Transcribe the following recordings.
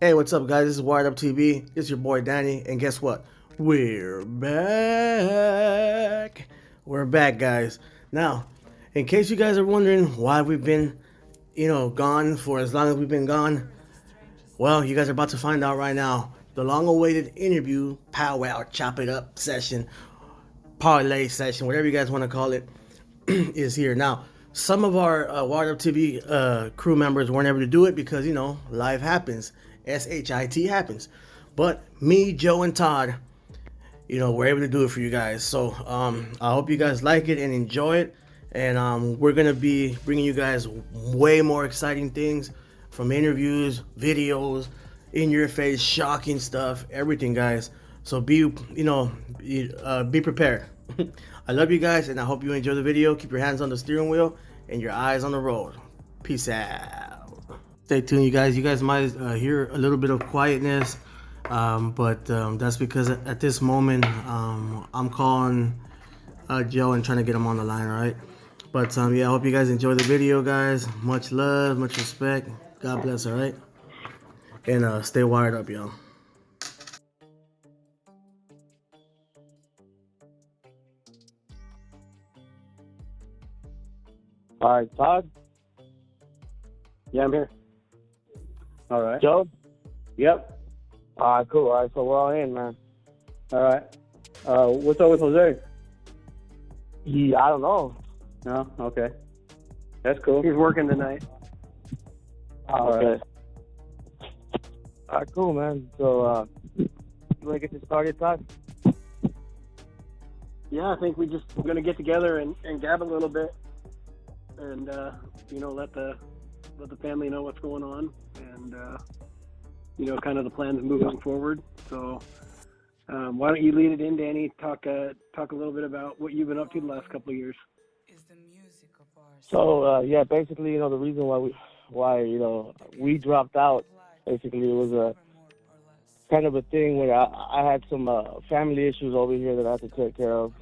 Hey, what's up, guys? This is Wired Up TV. This is your boy Danny, and guess what? We're back. We're back, guys. Now, in case you guys are wondering why we've been, gone for as long as we've been gone, well, you guys are about to find out right now. The long-awaited interview, powwow, chop it up session, parlay session, whatever you guys want to call it, is here now. Some of our Wired Up TV crew members weren't able to do it because life happens. SHIT happens. But me, Joe, and Todd, we're able to do it for you guys. So I hope you guys like it and enjoy it. And we're gonna be bringing you guys way more exciting things, from interviews, videos, in your face, shocking stuff, everything, guys. So be prepared. I love you guys, and I hope you enjoy the video. Keep your hands on the steering wheel and your eyes on the road. Peace out. Stay tuned, you guys. You guys might hear a little bit of quietness, but that's because at this moment I'm calling Joe and trying to get him on the line, all right? But yeah, I hope you guys enjoy the video, guys. Much love, much respect. God bless, all right? And stay wired up, y'all. All right, Todd? Yeah, I'm here. All right. Joe? Yep. All right, cool. All right, so we're all in, man. All right. What's up with Jose? I don't know. No? Okay. That's cool. He's working tonight. Okay. right. All right, cool, man. So, you want to get this started, Todd? Yeah, I think we're going to get together and gab a little bit, and let the family know what's going on, and kind of the plans moving forward. So why don't you lead it in, Danny? Talk a little bit about what you've been up to the last couple of years. So yeah, basically, the reason why we dropped out, basically, it was a kind of a thing where I had some family issues over here that I had to take care of.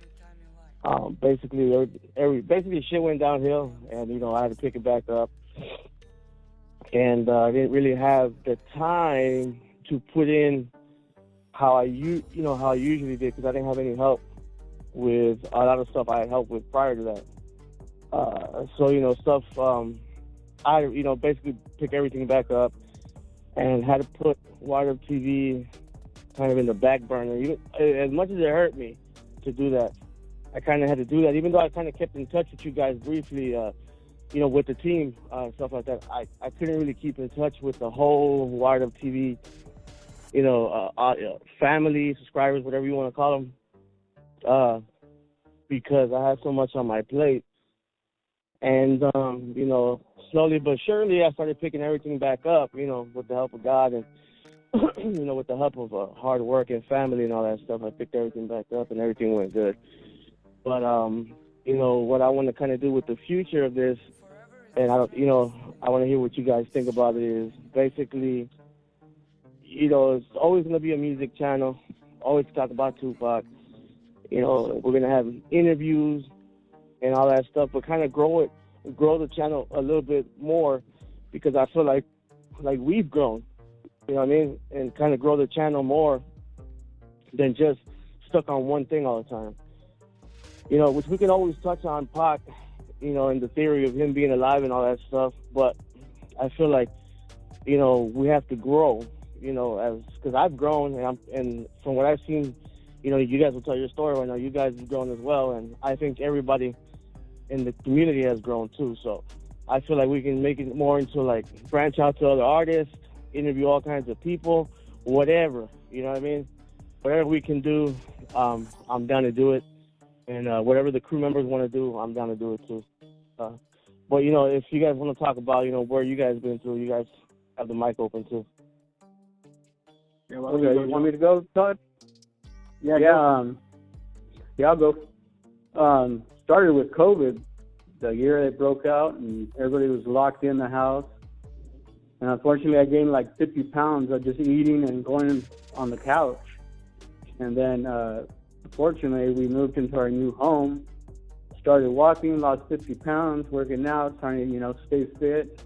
Basically shit went downhill, and I had to pick it back up. And I didn't really have the time to put in how I usually did, because I didn't have any help with a lot of stuff I had help with prior to that. So I basically pick everything back up and had to put Wired Up TV kind of in the back burner. Even as much as it hurt me to do that, I kind of had to do that, even though I kind of kept in touch with you guys briefly, with the team, stuff like that. I couldn't really keep in touch with the whole Wired Up TV, family, subscribers, whatever you want to call them, because I had so much on my plate. And, slowly but surely, I started picking everything back up, with the help of God and, with the help of hard work and family and all that stuff. I picked everything back up and everything went good. But, what I want to kind of do with the future of this, and I want to hear what you guys think about it, is basically, it's always going to be a music channel, always talk about Tupac. We're going to have interviews and all that stuff, but kind of grow the channel a little bit more, because I feel like we've grown, you know what I mean? And kind of grow the channel more than just stuck on one thing all the time. Which we can always touch on Pac, and the theory of him being alive and all that stuff. But I feel like, we have to grow, because I've grown, and from what I've seen, you guys will tell your story right now. You guys have grown as well, and I think everybody in the community has grown too. So I feel like we can make it more into branch out to other artists, interview all kinds of people, whatever. You know what I mean? Whatever we can do, I'm down to do it. And whatever the crew members want to do, I'm down to do it too. But, if you guys want to talk about, where you guys been through, you guys have the mic open too. Yeah, okay, you want me to go, Todd? Yeah, I'll go. Started with COVID, the year it broke out, and everybody was locked in the house. And unfortunately, I gained 50 pounds of just eating and going on the couch. And then, fortunately, we moved into our new home, started walking, lost 50 pounds, working out, trying to, stay fit.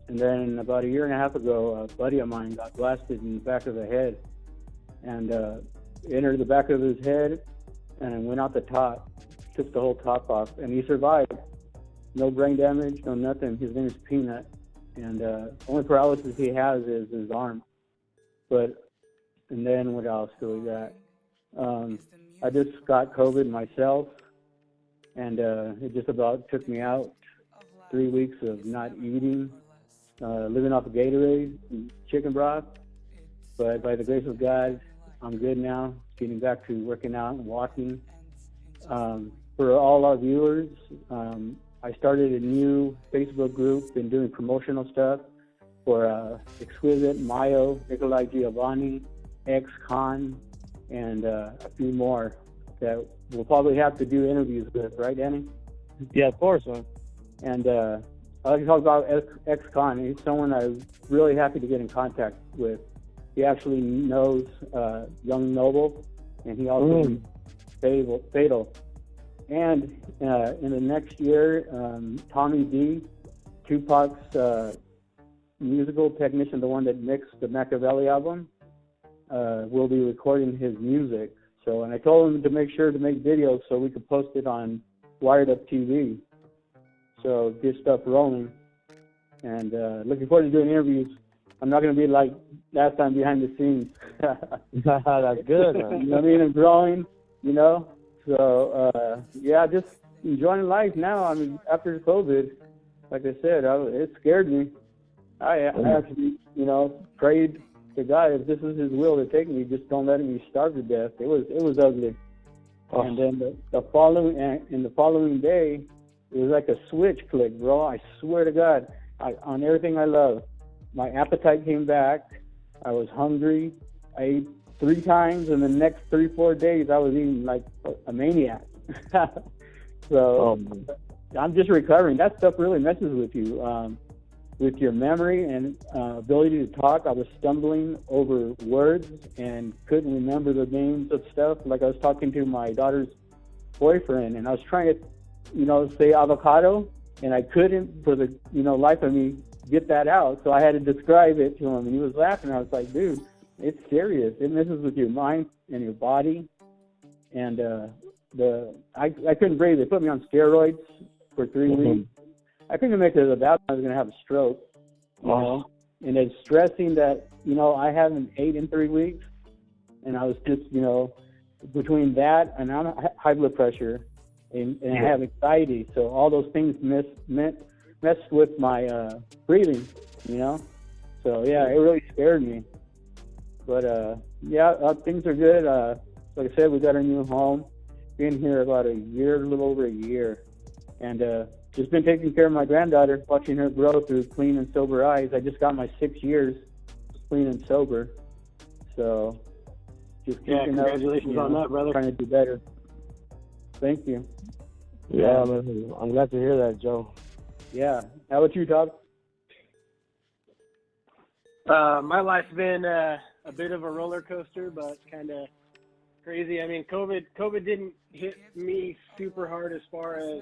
And then about a year and a half ago, a buddy of mine got blasted in the back of the head, and entered the back of his head and went out the top, took the whole top off, and he survived. No brain damage, no nothing. His name is Peanut, and only paralysis he has is his arm. And then what else do we got? I just got COVID myself, and it just about took me out. 3 weeks of not eating, living off of Gatorade and chicken broth. But by the grace of God, I'm good now, getting back to working out and walking. For all our viewers, I started a new Facebook group, been doing promotional stuff for Exquisite, Mayo, Nikolai Giovanni, Ex-Con, and a few more that we'll probably have to do interviews with, right, Danny? Yeah, of course, man. And I like to talk about Ex-Con. He's someone I'm really happy to get in contact with. He actually knows Young Noble, and he also Fatal. And in the next year, Tommy D, Tupac's musical technician, the one that mixed the Machiavelli album, will be recording his music. So, and I told him to make sure to make videos so we could post it on Wired Up TV. So get stuff rolling, and looking forward to doing interviews. I'm not going to be like last time behind the scenes. That's good, man. You know what I mean? I'm growing, you know. So yeah, just enjoying life now. I mean, after COVID, like I said, it scared me. I actually, you know, prayed to God, if this is His will to take me, just don't let me starve to death. It was ugly. Oh. And then the following day, it was like a switch click, bro. I swear to God, on everything I love, my appetite came back. I was hungry. I ate 3 times, and the next 3-4 days, I was eating like a maniac. So I'm just recovering. That stuff really messes with you, with your memory and ability to talk. I was stumbling over words and couldn't remember the names of stuff. Like I was talking to my daughter's boyfriend, and I was trying to, you know, say avocado, and I couldn't for the, you know, life of me get that out. So I had to describe it to him, and he was laughing. I was like, dude, it's serious. It messes with your mind and your body. And I couldn't breathe. They put me on steroids for 3 weeks. I couldn't make it about I was going to have a stroke. You know? And it's stressing that, you know, I haven't ate in 3 weeks, and I was just, you know, between that and I'm high blood pressure. And I have anxiety, so all those things messed with my breathing, you know. So yeah, it really scared me. But things are good. Like I said, we got a new home. Been here about a little over a year, and just been taking care of my granddaughter, watching her grow through clean and sober eyes. I just got my 6 years clean and sober, so just keeping up. Congratulations on that, brother. Trying to do better. Thank you. Yeah, man. I'm glad to hear that, Joe. Yeah. How about you, Todd? My life's been a bit of a roller coaster, but kind of crazy. I mean, COVID didn't hit me super hard as far as,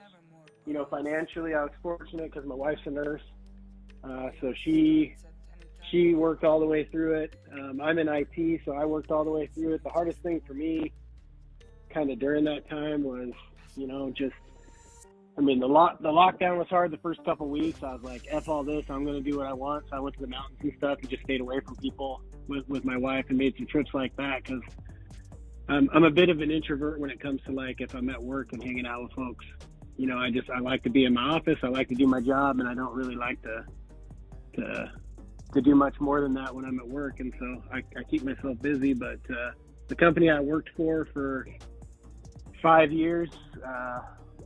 you know, financially. I was fortunate because my wife's a nurse, so she worked all the way through it. I'm in IT, so I worked all the way through it. The hardest thing for me kind of during that time was, you know, just, I mean, the lockdown was hard the first couple of weeks. I was like, F all this, I'm going to do what I want. So I went to the mountains and stuff and just stayed away from people with my wife and made some trips like that, because I'm a bit of an introvert when it comes to, like, if I'm at work and hanging out with folks. You know, I like to be in my office. I like to do my job, and I don't really like to do much more than that when I'm at work. And so I keep myself busy. But the company I worked for 5 years,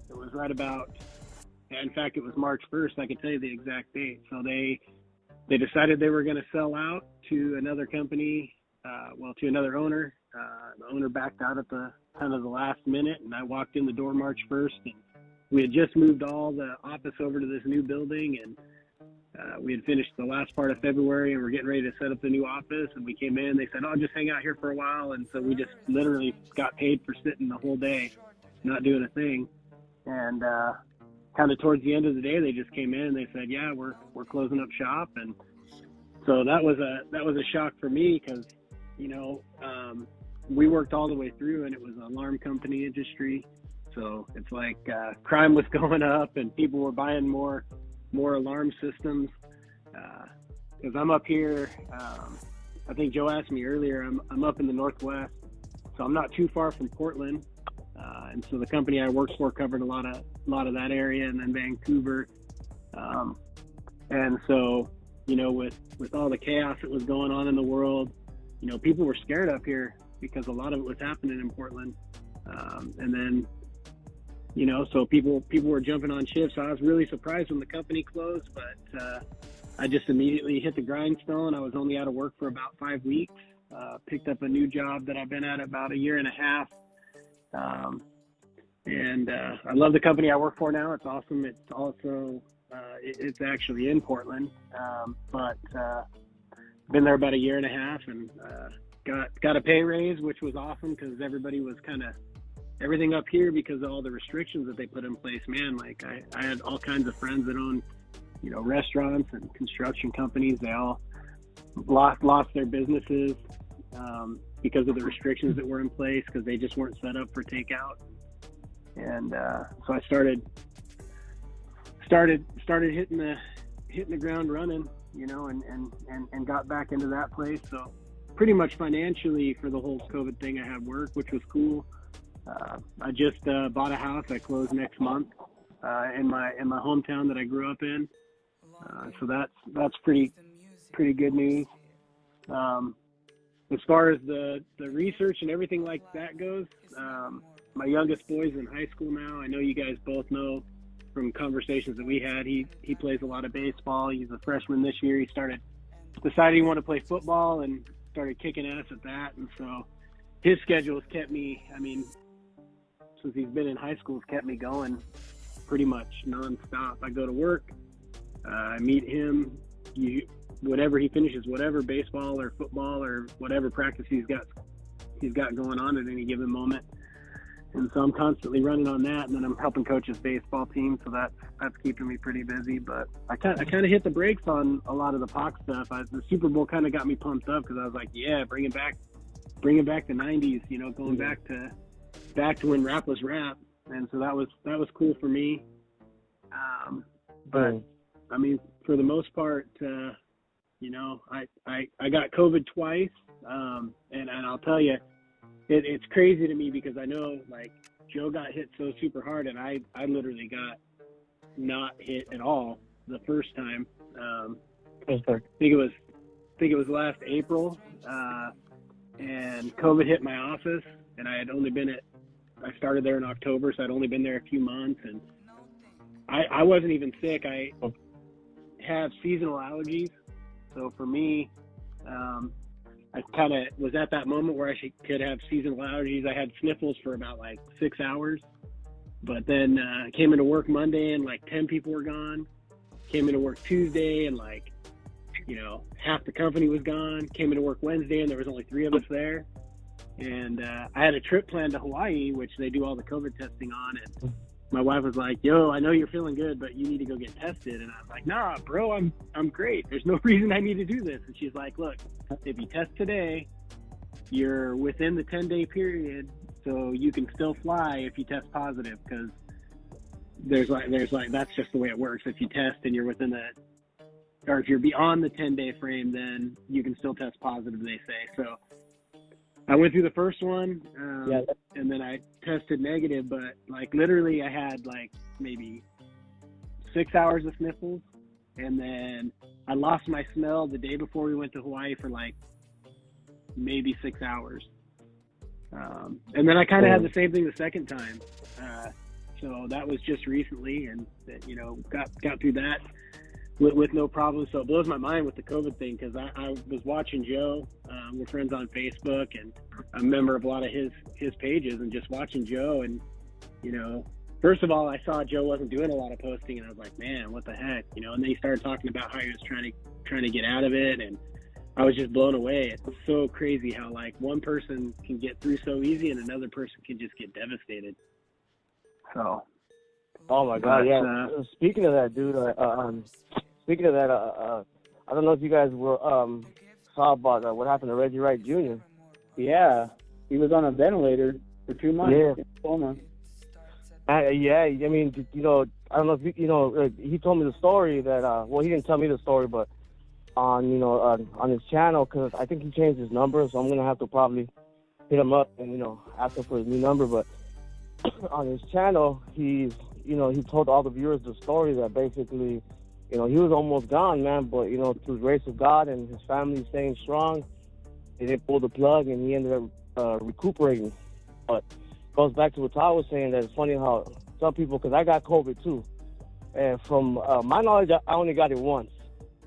it was right about, in fact, it was March 1st. I can tell you the exact date. So they decided they were going to sell out to another company, to another owner. The owner backed out at the kind of the last minute, and I walked in the door March 1st, and we had just moved all the office over to this new building, and we had finished the last part of February, and we're getting ready to set up the new office. And we came in, they said, "Oh, just hang out here for a while." And so we just literally got paid for sitting the whole day, not doing a thing, and kind kind of towards the end of the day, they just came in and they said, yeah, we're closing up shop. And so that was a shock for me because, you know, we worked all the way through and it was an alarm company industry. So it's like crime was going up and people were buying more alarm systems. Because I'm up here, I think Joe asked me earlier, I'm up in the Northwest, so I'm not too far from Portland. And so the company I worked for covered a lot of that area, and then Vancouver. And so, you know, with all the chaos that was going on in the world, you know, people were scared up here because a lot of it was happening in Portland. And then, you know, so people were jumping on shifts. So I was really surprised when the company closed, but I just immediately hit the grindstone. I was only out of work for about 5 weeks. Picked up a new job that I've been at about a year and a half. And I love the company I work for now. It's awesome. It's also, it's actually in Portland. But been there about a year and a half and got a pay raise, which was awesome because everybody was kind of, everything up here because of all the restrictions that they put in place, man. Like I had all kinds of friends that own, you know, restaurants and construction companies. They all lost their businesses because of the restrictions that were in place because they just weren't set up for takeout. And so I started hitting the ground running, you know, and got back into that place. So pretty much financially for the whole COVID thing, I have work, which was cool. I just bought a house. I close next month in my hometown that I grew up in. So that's pretty good news. As far as the research and everything like that goes, my youngest boy's in high school now. I know you guys both know from conversations that we had, he plays a lot of baseball. He's a freshman this year. He decided he wanted to play football and started kicking ass at that. And so his schedule has kept me, I mean, since he's been in high school, has kept me going pretty much nonstop. I go to work, I meet him, whatever he finishes, whatever baseball or football or whatever practice he's got going on at any given moment. And so I'm constantly running on that, and then I'm helping coach his baseball team, so that's keeping me pretty busy. But I kind of hit the brakes on a lot of the POC stuff. The Super Bowl kind of got me pumped up because I was like, yeah, bringing back the '90s, you know, going back to when rap was rap, and so that was cool for me. But I mean, for the most part, you know, I got COVID twice, and I'll tell you. It's crazy to me because I know, like, Joe got hit so super hard, and I literally got not hit at all the first time. I think it was last April, and COVID hit my office, and I started there in October, so I'd only been there a few months, and I wasn't even sick. I have seasonal allergies, so for me, I kind of was at that moment where I could have seasonal allergies. I had sniffles for about like 6 hours, but then came into work Monday and like 10 people were gone. Came into work Tuesday and like, you know, half the company was gone. Came into work Wednesday and there was only 3 of us there. And I had a trip planned to Hawaii, which they do all the COVID testing on. And my wife was like, yo, I know you're feeling good, but you need to go get tested. And I was like, nah, bro, I'm great. There's no reason I need to do this. And she's like, look, if you test today, you're within the 10-day period, so you can still fly if you test positive, because there's like that's just the way it works. If you test and you're within or if you're beyond the 10-day frame, then you can still test positive, they say. So I went through the first one, and then I tested negative, but like literally I had like maybe 6 hours of sniffles, and then I lost my smell the day before we went to Hawaii for like maybe 6 hours. And then I kind of had the same thing the second time. So that was just recently, and you know, got through that with no problem. So it blows my mind with the COVID thing, because I was watching Joe. We're friends on Facebook, and I'm a member of a lot of his pages, and just watching Joe. And, you know, first of all, I saw Joe wasn't doing a lot of posting, and I was like, man, what the heck, you know? And then he started talking about how he was trying to get out of it, and I was just blown away. It's so crazy how like one person can get through so easy, and another person can just get devastated. So Oh my God, But, yeah. Speaking of that, dude. Speaking of that, I don't know if you guys were saw about what happened to Reggie Wright Jr. Yeah, he was on a ventilator for 2 months. Yeah. In coma. Yeah, I mean, you know, I don't know if you know. He told me the story that well, he didn't tell me the story, but on on his channel, because I think he changed his number, so I'm gonna have to probably hit him up and ask him for his new number. But on his channel, he told all the viewers the story that basically, he was almost gone, man. But through the grace of God and his family staying strong, they didn't pull the plug, and he ended up recuperating. But it goes back to what Todd was saying, that it's funny how some people, because I got COVID too, and from my knowledge, I only got it once,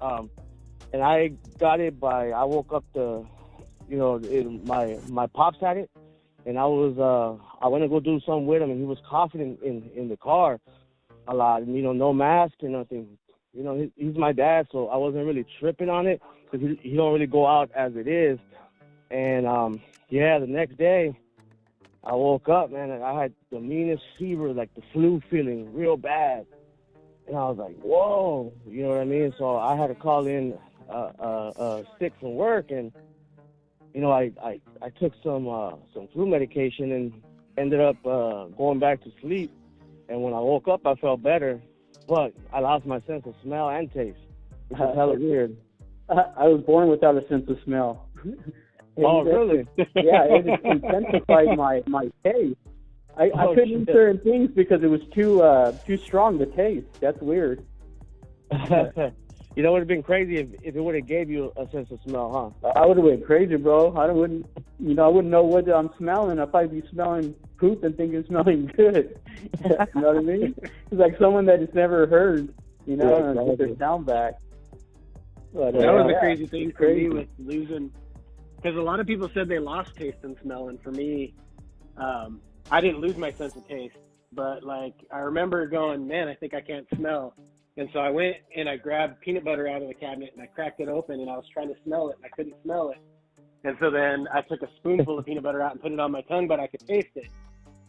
and I got it I woke up my pops had it, and I went to go do something with him, and he was coughing in the car a lot, and no mask or nothing. He's my dad, so I wasn't really tripping on it because he don't really go out as it is. And the next day I woke up, man, and I had the meanest fever, like the flu feeling, real bad. And I was like, whoa, you know what I mean? So I had to call in sick from work, and I took some flu medication and ended up going back to sleep. And when I woke up, I felt better, but I lost my sense of smell and taste, which is hella weird. I was born without a sense of smell. Oh, really? Yeah, it intensified my taste. I couldn't eat certain things because it was too strong to taste. That's weird. It would have been crazy if it would have gave you a sense of smell, huh? I would have went crazy, bro. I wouldn't know what I'm smelling. I'd probably be smelling poop and thinking it's smelling good. You know what I mean? It's like someone that has never heard, and get their sound back. But, that was the crazy thing for me with losing, because a lot of people said they lost taste and smell, and for me, I didn't lose my sense of taste, but like I remember going, man, I think I can't smell. And so I went and I grabbed peanut butter out of the cabinet and I cracked it open, and I was trying to smell it and I couldn't smell it. And so then I took a spoonful of peanut butter out and put it on my tongue, but I could taste it.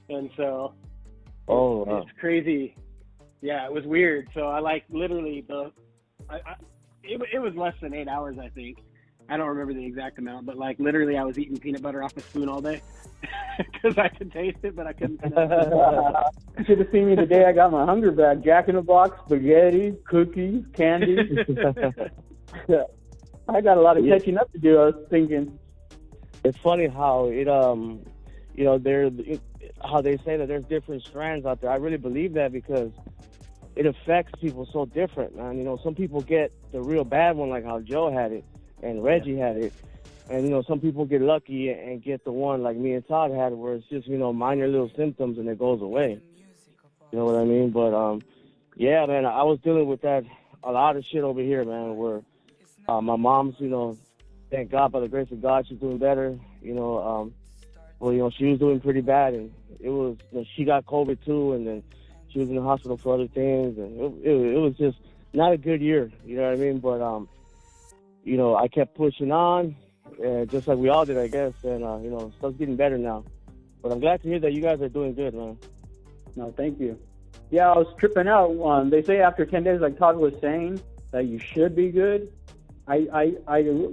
And so it's crazy. Yeah, it was weird. So I literally it was less than 8 hours, I think. I don't remember the exact amount, but literally I was eating peanut butter off a spoon all day because I could taste it, but I couldn't smell it. You should have seen me the day I got my hunger bag. Jack in the Box, spaghetti, cookies, candy. I got a lot of catching up to do, I was thinking. It's funny how how they say that there's different strands out there. I really believe that because it affects people so different, man. Some people get the real bad one, like how Joe had it and Reggie had it. And, some people get lucky and get the one like me and Todd had, where it's just, minor little symptoms and it goes away. You know what I mean? But, yeah, man, I was dealing with a lot of shit over here, man, where my mom's, thank God, by the grace of God, she's doing better. She was doing pretty bad, and it was, she got COVID too, and then she was in the hospital for other things, and it was just not a good year, you know what I mean? But, I kept pushing on, just like we all did, I guess, and, stuff's getting better now. But I'm glad to hear that you guys are doing good, man. No, thank you. Yeah, I was tripping out. They say after 10 days, like Todd was saying, that you should be good. I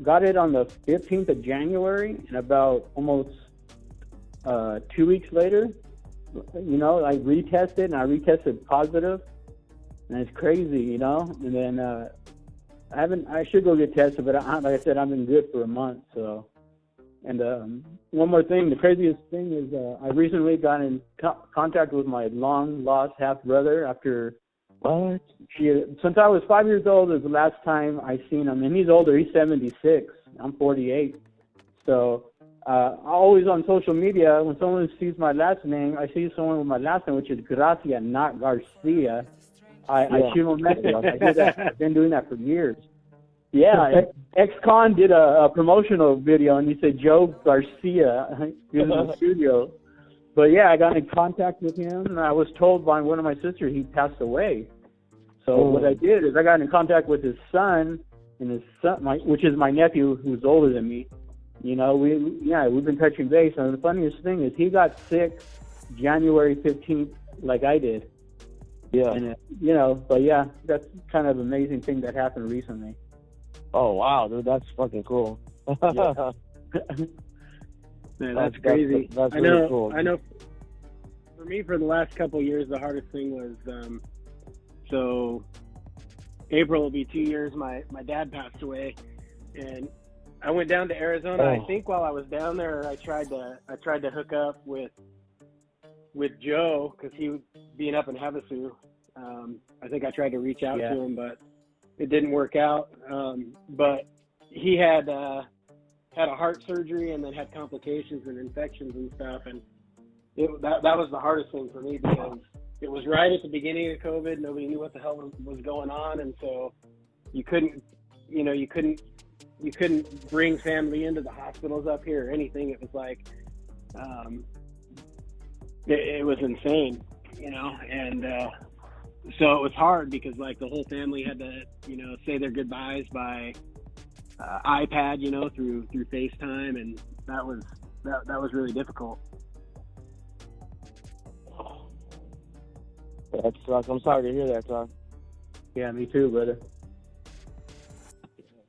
got it on the 15th of January, and about almost 2 weeks later, I retested, and I retested positive, and it's crazy, And then I should go get tested, but like I said, I've been good for a month. So, and one more thing, the craziest thing is I recently got in contact with my long lost half brother after. What? Since I was 5 years old is the last time I seen him, and he's older. He's 76. I'm 48. So always on social media, when someone sees my last name, I see someone with my last name, which is Garcia, not Garcia. I shoot him a message. I do that. I've been doing that for years. Yeah, ex-con did a promotional video, and he said Joe Garcia. He was in the studio. But yeah, I got in contact with him, and I was told by one of my sisters he passed away. So what I did is I got in contact with his son, and his son, which is my nephew, who's older than me. We've been touching base. And the funniest thing is he got sick January 15th, like I did. Yeah. And but yeah, that's kind of an amazing thing that happened recently. Oh wow, dude, that's fucking cool. Yeah. Man, that's crazy. That's really cool. I know. For me, for the last couple of years, the hardest thing was so April will be 2 years. My dad passed away, and I went down to Arizona. I think while I was down there, I tried to hook up with Joe because he was being up in Havasu. I think I tried to reach out to him, but it didn't work out. But he had a heart surgery and then had complications and infections and stuff, and that was the hardest thing for me because it was right at the beginning of COVID. Nobody knew what the hell was going on, and so you couldn't bring family into the hospitals up here or anything. It was like it was insane, and so it was hard because like the whole family had to say their goodbyes by iPad, through FaceTime, and that was really difficult. That sucks. I'm sorry to hear that, Todd. Yeah, me too, brother.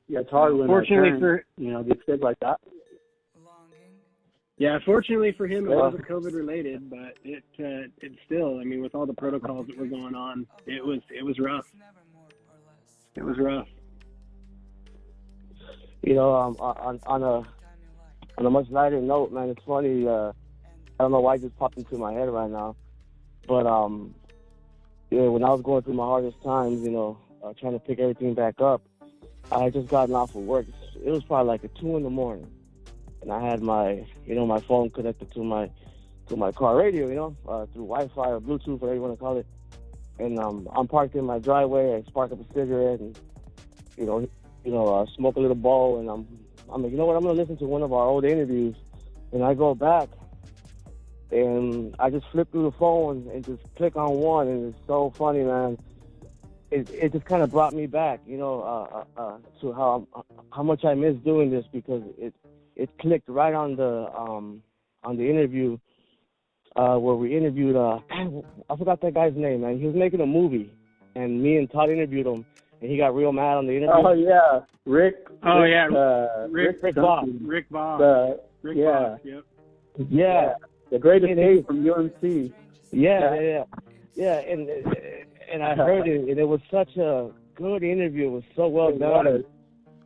Yeah, it's hard when gets sick like that. Yeah, fortunately for him, it wasn't COVID related, but it still, I mean, with all the protocols that were going on, it was rough. It was rough. On a much lighter note, man, it's funny. I don't know why it just popped into my head right now, but when I was going through my hardest times, trying to pick everything back up, I had just gotten off of work. It was probably like at 2 a.m, and I had my phone connected to my car radio, through Wi-Fi or Bluetooth, whatever you want to call it. And I'm parked in my driveway. I spark up a cigarette and smoke a little bowl, and I'm like, you know what? I'm gonna listen to one of our old interviews, and I go back. And I just flip through the phone and just click on one, and it's so funny, man. It just kind of brought me back, to how much I miss doing this because it clicked right on the interview where we interviewed. I forgot that guy's name, man. He was making a movie, and me and Todd interviewed him, and he got real mad on the interview. Oh yeah, Rick. Oh yeah, Rick Bob. Rick Bob. Yeah. Yep. Yeah. The greatest thing from UNC. Yeah, and I heard it, and it was such a good interview. It was so well done.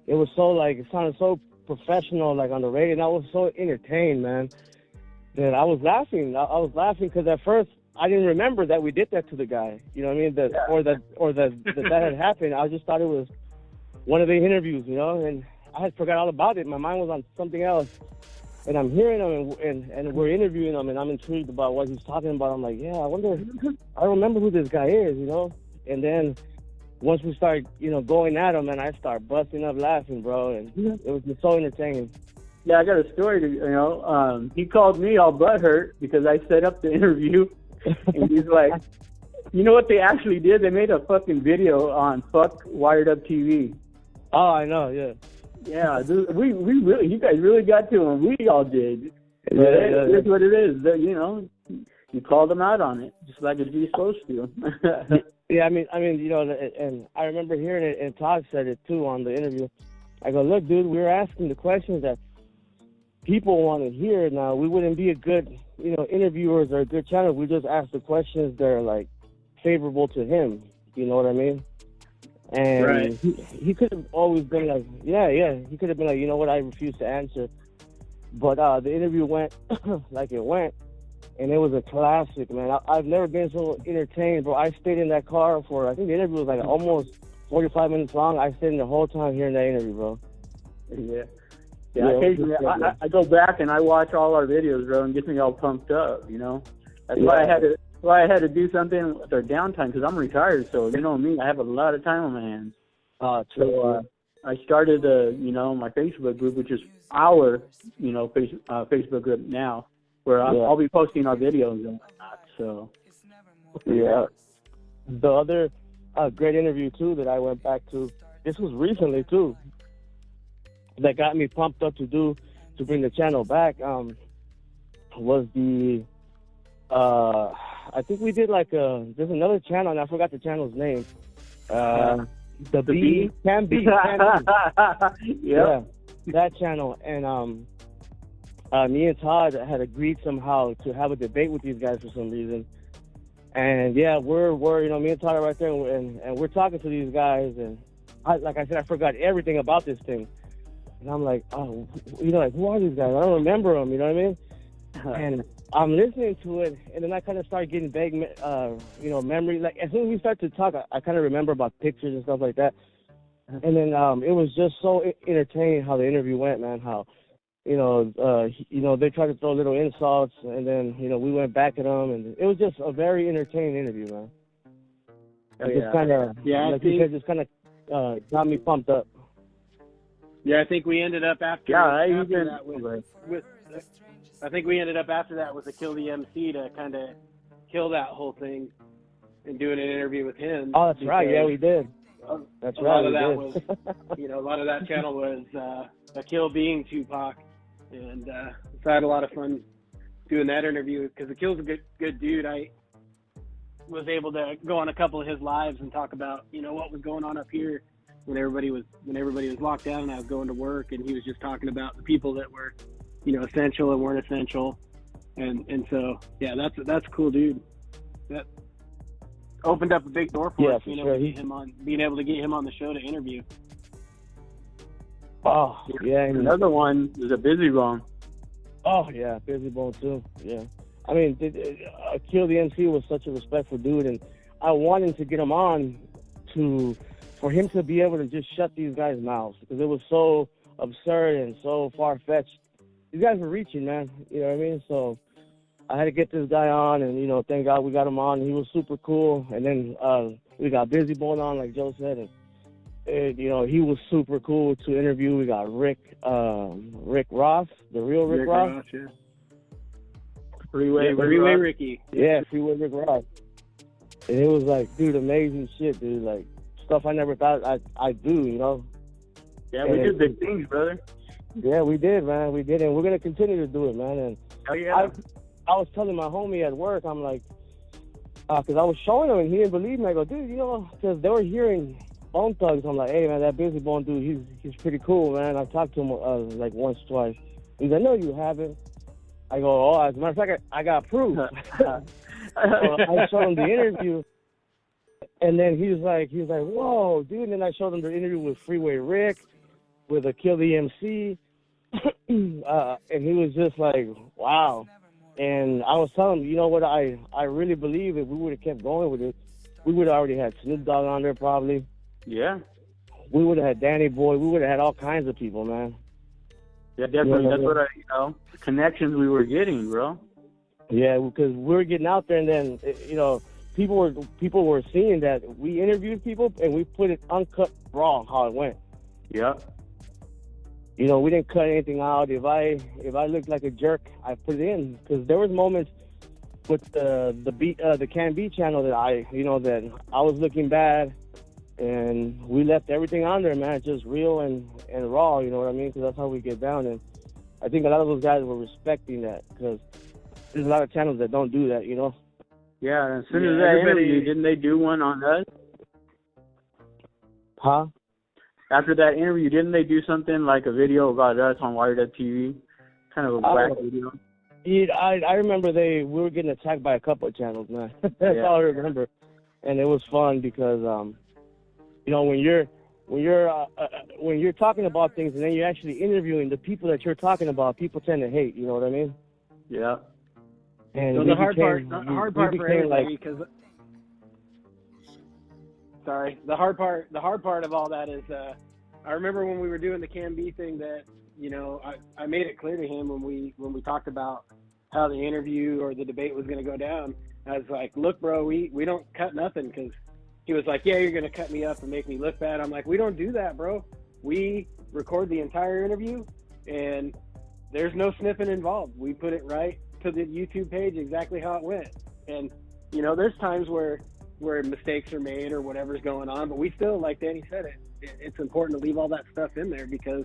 It was so it sounded so professional, like on the radio, and I was so entertained, man, that I was laughing. I was laughing because at first I didn't remember that we did that to the guy. You know what I mean? Or that had happened. I just thought it was one of the interviews, and I had forgot all about it. My mind was on something else. And I'm hearing him, and we're interviewing him, and I'm intrigued about what he's talking about. I'm like, yeah, I remember who this guy is, And then once we start, going at him, and I start busting up laughing, bro, and it was just so entertaining. Yeah, I got a story to, he called me all butthurt because I set up the interview, and he's like, you know what they actually did? They made a fucking video on Fuck Wired Up TV. Oh, I know, yeah. Yeah, we really, you guys really got to him. We all did. That's what it is. You called them out on it, just like you're supposed to. Yeah, I mean, and I remember hearing it, and Todd said it too on the interview. I go, look, dude, we're asking the questions that people want to hear. Now, we wouldn't be a good, interviewers or a good channel. We just ask the questions that are favorable to him. You know what I mean? And right. he could have always been like, yeah. He could have been like, you know what, I refuse to answer. But the interview went like it went, and it was a classic, man. I've never been so entertained, bro. I stayed in that car for, I think the interview was almost 45 minutes long. I stayed in the whole time hearing that interview, bro. Yeah. Occasionally, I go back and I watch all our videos, bro, and gets me all pumped up, That's why I had to do something with our downtime, because I'm retired, so you know me, I have a lot of time on my hands. So I started, my Facebook group, which is our, Facebook group now, where I'll be posting our videos and whatnot. So yeah, the other great interview too that I went back to. This was recently too. That got me pumped up to bring the channel back. Was the I think we did like there's another channel, and I forgot the channel's name. The B can be. Yeah, that channel. And me and Todd had agreed somehow to have a debate with these guys for some reason. And yeah, we're me and Todd are right there, and we're talking to these guys, and like I said, I forgot everything about this thing. And I'm like, oh, like, who are these guys? I don't remember them, you know what I mean? And I'm listening to it, and then I kind of start getting vague, memory. Like, as soon as we start to talk, I kind of remember about pictures and stuff like that. And then it was just so entertaining how the interview went, man. How, they tried to throw little insults, and then, we went back at them, and it was just a very entertaining interview, man. Just kind of, like you said, just kind of got me pumped up. Yeah, I think we ended up after that with I think we ended up after that with a Kill the MC to kind of kill that whole thing and doing an interview with him. Oh, that's right. Yeah, we did. That's right. A lot of that was, a lot of that channel was Akil being Tupac, and so I had a lot of fun doing that interview because Akil's a good dude. I was able to go on a couple of his lives and talk about what was going on up here when everybody was locked down and I was going to work, and he was just talking about the people that were essential and weren't essential, and so yeah, that's a cool dude. That opened up a big door for us, being able to get him on the show to interview. Oh yeah, and another one is a Busy Bone. Oh yeah, Busy Bone too. Yeah, I mean, Kill the MC was such a respectful dude, and I wanted to get him on for him to be able to just shut these guys' mouths, because it was so absurd and so far-fetched. These guys were reaching, man. You know what I mean? So I had to get this guy on, and, thank God we got him on. He was super cool. And then we got Busy Bone on, like Joe said. And he was super cool to interview. We got Rick Ross, the real Rick Ross. Yeah. Freeway Ricky. Yeah, Freeway Rick Ross. And it was like, dude, amazing shit, dude. Like, stuff I never thought I'd do, Yeah, we did big things, brother. Yeah, we did, man. We did, and we're gonna continue to do it, man. And I was telling my homie at work, I'm like, because I was showing him and he didn't believe me. I go, dude, because they were hearing Bone Thugs. I'm like, hey, man, that Busy Bone dude, he's pretty cool, man. I've talked to him like once, twice. He's like, no, you haven't. I go, oh, as a matter of fact, I got proof. So I showed him the interview, and then he was like, whoa, dude. And then I showed him the interview with Freeway Rick, with a Kill the MC, and he was just like, wow. And I was telling him, what, I really believe if we would have kept going with it, we would have already had Snoop Dogg on there probably. Yeah. We would have had Danny Boy. We would have had all kinds of people, man. Yeah, definitely. That's what the connections we were getting, bro. Yeah, because we were getting out there, and then, people were seeing that we interviewed people and we put it uncut raw how it went. Yeah. We didn't cut anything out. If I looked like a jerk, I put it in, because there was moments with the Can B channel that I was looking bad, and we left everything on there, man, just real and raw. You know what I mean? Because that's how we get down, and I think a lot of those guys were respecting that, because there's a lot of channels that don't do that. Yeah, and as soon as that interview, didn't they do one on us? Huh? After that interview, didn't they do something like a video about us on Wired Up TV? Kind of a black video. Yeah, I remember we were getting attacked by a couple of channels, man. That's all I remember. And it was fun because, when you're talking about things and then you're actually interviewing the people that you're talking about, people tend to hate. You know what I mean? Yeah. And so the hard part for everybody, because the hard part of all that is, I remember when we were doing the Can B thing that, I made it clear to him when we talked about how the interview or the debate was going to go down. I was like, look, bro, we don't cut nothing, because he was like, yeah, you're going to cut me up and make me look bad. I'm like, we don't do that, bro. We record the entire interview, and there's no sniffing involved. We put it right to the YouTube page exactly how it went. And, there's times where mistakes are made or whatever's going on, but we still, like Danny said, it's important to leave all that stuff in there, because,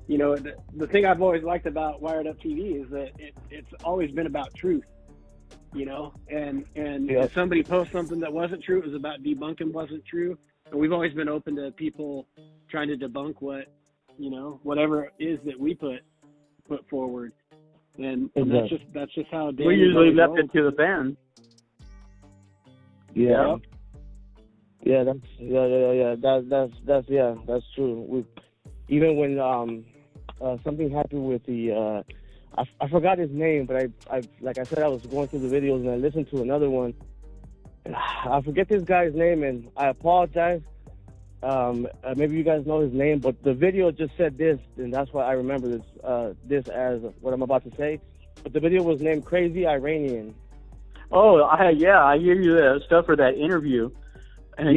the thing I've always liked about Wired Up TV is that it's always been about truth. you know, and Yeah. if somebody posts something that wasn't true, it was about debunking wasn't true. And we've always been open to people trying to debunk what, you know, whatever it is that we put forward. And that's just how Dan We usually always left rolled. it to the fans. Yeah. Yeah, that's true. Even when something happened with the I forgot his name, but I like I said, I was going through the videos and I listened to another one. I forget this guy's name, and I apologize. Maybe you guys know his name, but the video just said this, and that's why I remember this as what I'm about to say. But the video was named Crazy Iranian. Oh, I hear you that stuff for that interview. And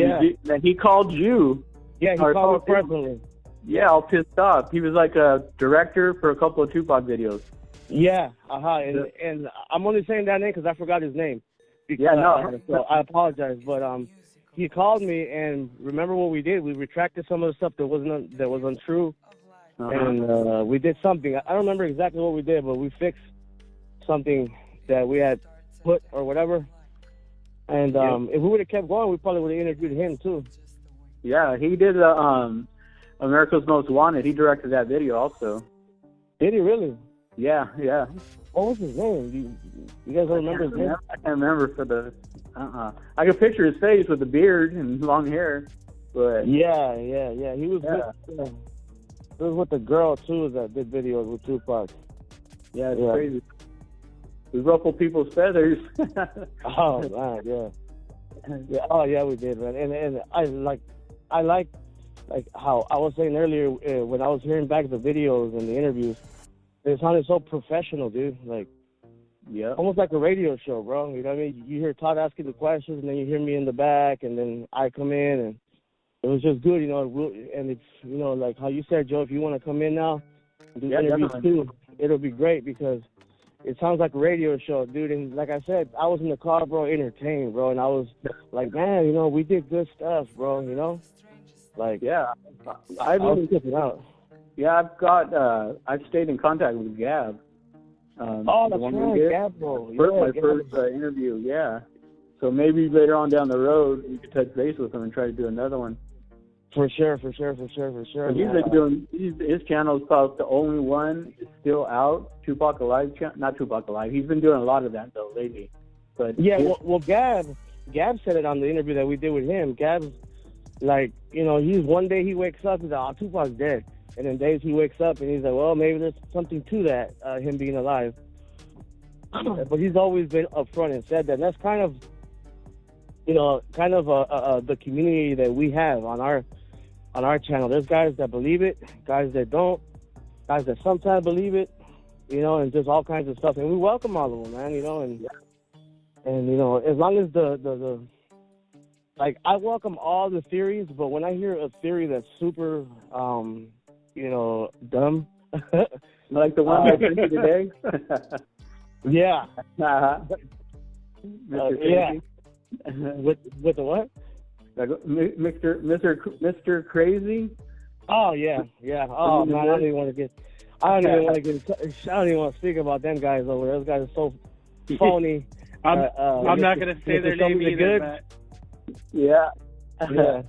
and he called you. Yeah, he called me personally. Yeah, all pissed off. He was like a director for a couple of Tupac videos. Yeah, and I'm only saying that name because I forgot his name. Because, so I apologize, but he called me, and remember what we did? We retracted some of the stuff that was untrue, and we did something. I don't remember exactly what we did, but we fixed something that we had put or whatever. And if we would have kept going, we probably would have interviewed him too. Yeah, he did America's Most Wanted. He directed that video also. Did he really? Yeah. What was his name? You guys don't remember his name? I can't remember for the. I can picture his face with the beard and long hair, but yeah. He was with the girl too that did videos with Tupac. Yeah, it's crazy. We ruffle people's feathers. Oh man, yeah. Oh yeah, we did, man. And I like how I was saying earlier when I was hearing back the videos and the interviews, it sounded so professional, dude. Like, almost like a radio show, bro. You know what I mean? You hear Todd asking the questions, and then you hear me in the back, and then I come in, and it was just good, you know. And it's, you know, like how you said, Joe, if you want to come in now and do interviews too, it'll be great because it sounds like a radio show, dude. And like I said, I was in the car, bro, entertained, bro. And I was like, man, you know, we did good stuff, bro, you know? Like, I was tipping out. Yeah, I've stayed in contact with Gab. That's right, Gab, bro. My first interview, yeah. So maybe later on down the road, we could touch base with him and try to do another one. For sure. He's been doing, his channel is about the only one is still out. Tupac Alive, not Tupac Alive. He's been doing a lot of that though lately. But yeah, well, Gab said it on the interview that we did with him. Gab's like, you know, one day he wakes up and he's like, oh, Tupac's dead, and then days he wakes up and he's like, well, maybe there's something to that, him being alive. But he's always been upfront and said that. And that's kind of, you know, the community that we have on our channel. There's guys that believe it, guys that don't, guys that sometimes believe it, you know, and just all kinds of stuff. And we welcome all of them, man, you know, and you know, as long as the like, I welcome all the theories, but when I hear a theory that's super, you know, dumb, like the one I sent you today. Yeah. Yeah. With the what? Like Mr. Crazy. Oh yeah. Oh man, I don't even want to speak about them guys over there. Those guys are so phony. I'm not gonna say their name either. But... Yeah. I've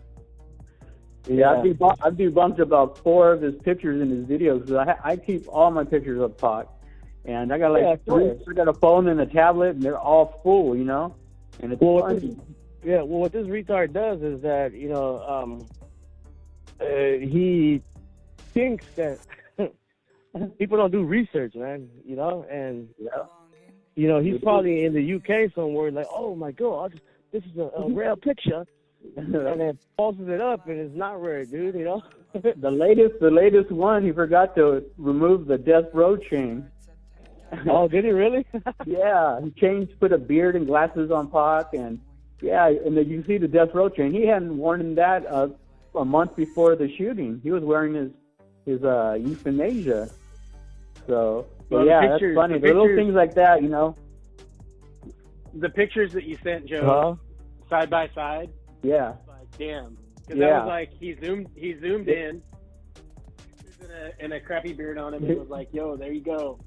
debunked about 4 of his pictures in his videos because I keep all my pictures of Pac, and I got like 3. I got a phone and a tablet, and they're all full, you know. And it's funny. Well, what this retard does is that, you know, he thinks that people don't do research, man, you know, and, you know, he's probably in the UK somewhere like, oh, my God, this is a rare picture, and then posts it up, and it's not rare, dude, you know. The latest one, he forgot to remove the death row chain. Oh, did he really? Yeah, he put a beard and glasses on Pac, and and then you see the death row chain. He hadn't worn that a month before the shooting. He was wearing his euthanasia. So, that's funny. The little things like that, you know. The pictures that you sent, Joe, side by side. Yeah. Like, damn. Because that was like he zoomed in, and a crappy beard on him, and was like, "Yo, there you go."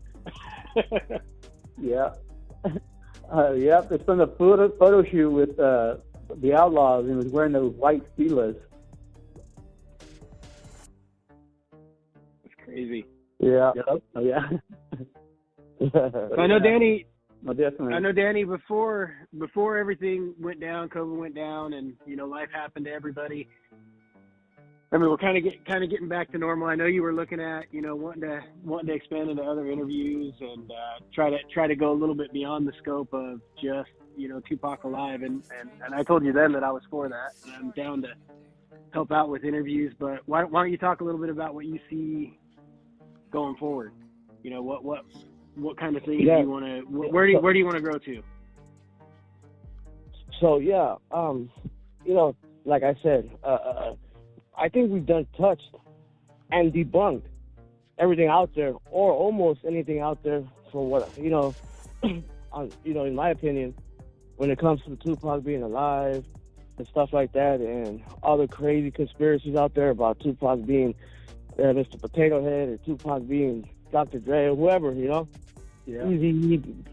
Yeah. Yep, it's from the photo shoot with the Outlaws, and he was wearing those white Steelers. That's crazy. Yeah. Yep. Oh, yeah. So I know Danny. Well, definitely. I know Danny. Before everything went down, COVID went down, and life happened to everybody. I mean, we're kind of getting back to normal. I know you were looking at wanting to expand into other interviews and try to go a little bit beyond the scope of just Tupac Alive, and I told you then that I was for that, and I'm down to help out with interviews. But why don't you talk a little bit about what you see going forward? What kind of things do you want to? Where do you want to grow to? So yeah, like I said, I think we've touched and debunked everything out there, or almost anything out there, for what in my opinion, when it comes to Tupac being alive and stuff like that, and all the crazy conspiracies out there about Tupac being Mr. Potato Head, or Tupac being Dr. Dre, or whoever, Yeah.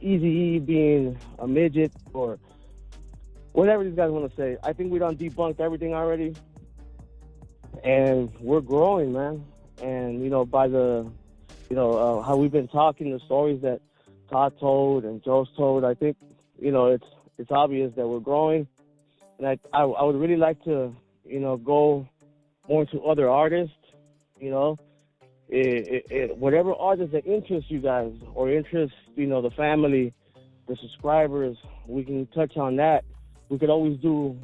Easy being a midget, or whatever these guys want to say. I think we done debunked everything already, and we're growing, man. And by the how we've been talking, the stories that Todd told and Joe's told, I think it's obvious that we're growing. And I would really like to go more into other artists, whatever artists that interest you guys, or interest the family, the subscribers, we can touch on that. We could always do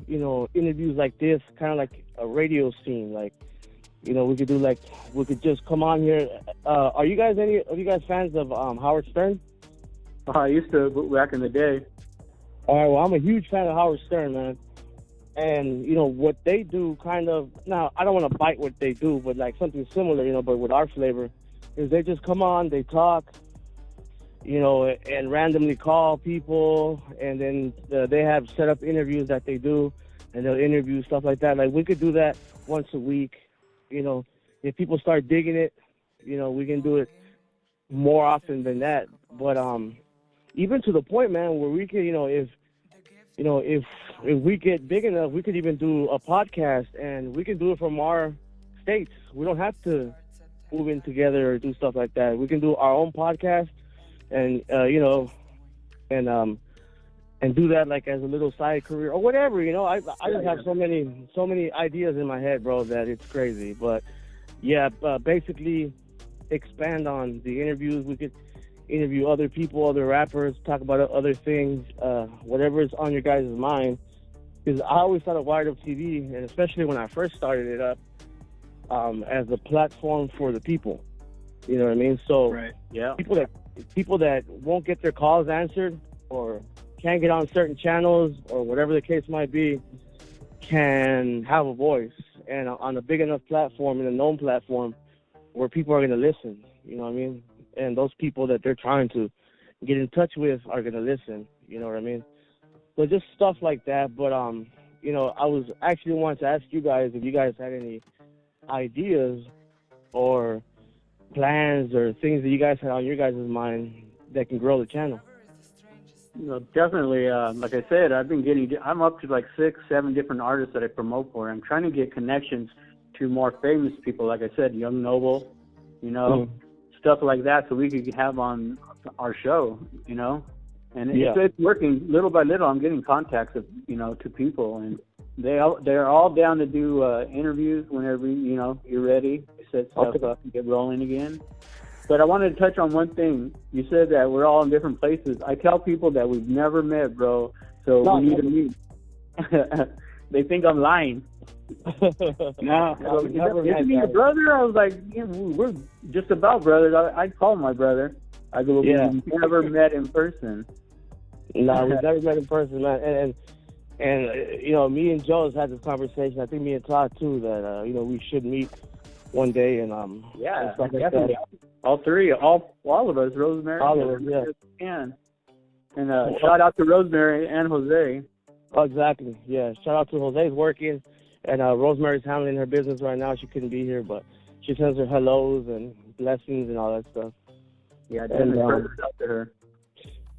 interviews like this, kind of like a radio scene. Like we could just come on here. Are you guys fans of Howard Stern? I used to back in the day. All right, well, I'm a huge fan of Howard Stern, man. And what they do, kind of, now I don't want to bite what they do, but like something similar, but with our flavor, is they just come on, they talk, and randomly call people, and then they have set up interviews that they do, and they'll interview stuff like that. Like, we could do that once a week. If people start digging it, we can do it more often than that. But even to the point, man, where we can, if we get big enough, we could even do a podcast, and we can do it from our states. We don't have to move in together or do stuff like that. We can do our own podcast, and and do that like as a little side career or whatever. I just have so many ideas in my head, bro, that it's crazy. But yeah, basically expand on the interviews. We could interview other people, other rappers, talk about other things, whatever is on your guys' mind. Because I always thought of Wired Up TV, and especially when I first started it up, as a platform for the people. You know what I mean? So right. Yeah. People that won't get their calls answered, or can't get on certain channels, or whatever the case might be, can have a voice, and on a big enough platform, and a known platform, where people are going to listen. You know what I mean? And those people that they're trying to get in touch with are going to listen. You know what I mean? So just stuff like that. But, I was actually wanting to ask you guys if you guys had any ideas or plans or things that you guys had on your guys' mind that can grow the channel. Definitely. Like I said, I'm up to like 6-7 different artists that I promote for. I'm trying to get connections to more famous people. Like I said, Young Noble, stuff like that, so we could have on our show, and it's working little by little. I'm getting contacts of, to people, and they're all down to do interviews whenever you're ready. Set stuff up and get rolling again. But I wanted to touch on one thing. You said that we're all in different places. I tell people that we've never met, bro. So we need to meet. They think I'm lying. No, isn't he your brother? I was like, we're just about brothers. I'd call him my brother. I go, we've never met in person. No, we've never met in person, man. And me and Joe has had this conversation. I think me and Todd too, that we should meet one day, and and stuff like that. All three, all of us, Rosemary. All of us, yeah. And shout out to Rosemary and Jose. Oh, exactly, yeah. Shout out to Jose's working, and Rosemary's handling her business right now. She couldn't be here, but she sends her hellos and blessings and all that stuff. Yeah, definitely out to her.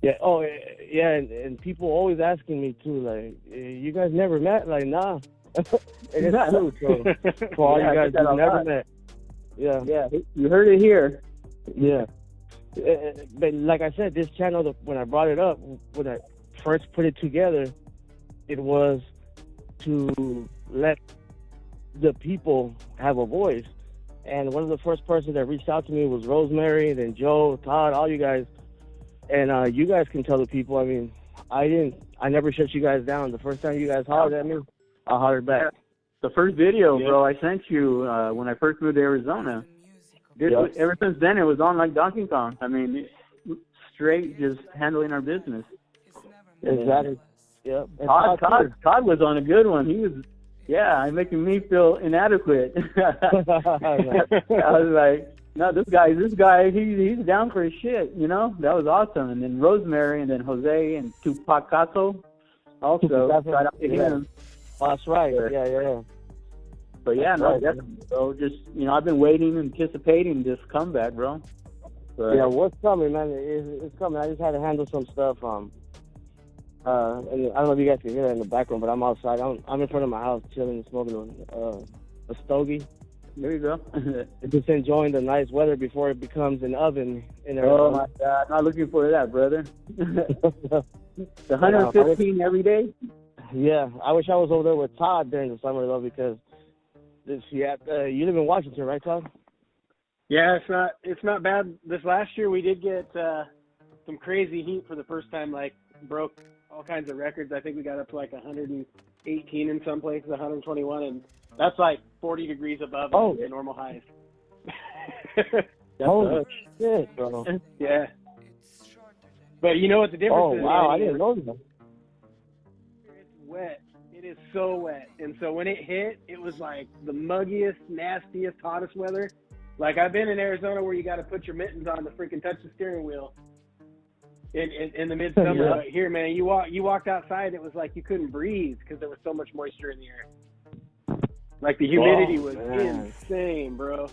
Yeah. Oh, yeah. And people always asking me too, like, you guys never met? Like, nah. And it's true. So for all you guys who never met. Yeah. Yeah. You heard it here. Yeah. But like I said, this channel, when I brought it up, when I first put it together, it was to let the people have a voice. And one of the first persons that reached out to me was Rosemary, then Joe, Todd, all you guys. And you guys can tell the people, I mean, I never shut you guys down. The first time you guys hollered at me, I hollered back. The first video, bro, I sent you when I first moved to Arizona. Ever since then, it was on like Donkey Kong. I mean, straight just handling our business. Exactly. Yep. Todd was on a good one. He was, making me feel inadequate. I was like, no, this guy, he's down for his shit, you know? That was awesome. And then Rosemary, and then Jose, and Tupac Caso also. Shout out to him. That's right. Yeah. But yeah, no, definitely, bro. Just, I've been waiting, anticipating this comeback, bro. But, yeah, what's coming, man? It's coming. I just had to handle some stuff. And I don't know if you guys can hear that in the background, but I'm outside. I'm in front of my house chilling and smoking a stogie. There you go. Just enjoying the nice weather before it becomes an oven in Arizona. Oh, my God. Not looking forward to that, brother. The 115 every day? Yeah. I wish I was over there with Todd during the summer, though, because you live in Washington, right, Todd? Yeah, it's not bad. This last year we did get some crazy heat for the first time, like broke all kinds of records. I think we got up to like 118 in some places, 121, and that's like 40 degrees above the normal highs. Holy shit, bro. Yeah. But you know what the difference is? Oh, wow, I didn't know that. It's wet. It is so wet. And so when it hit, it was like the muggiest, nastiest, hottest weather. Like, I've been in Arizona where you got to put your mittens on to freaking touch the steering wheel in the midsummer. Yeah. But here, man, you walked outside, it was like you couldn't breathe because there was so much moisture in the air. Like, the humidity was insane, bro.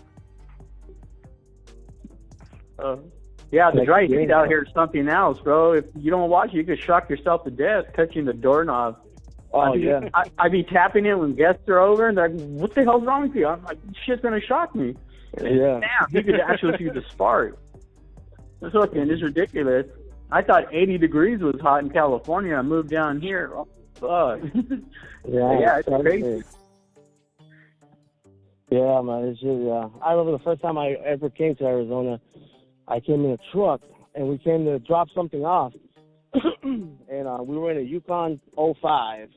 Yeah, the dry heat out here is something else, bro. If you don't watch it, you could shock yourself to death touching the doorknob. I'd be tapping it when guests are over, and they're like, what the hell's wrong with you? I'm like, shit's going to shock me. Yeah. Damn, you could actually see the spark. It's fucking, it's ridiculous. I thought 80 degrees was hot in California. I moved down here. Oh, fuck. Yeah, it's crazy. Yeah, man, it's just, I remember the first time I ever came to Arizona, I came in a truck, and we came to drop something off. And we were in a Yukon 05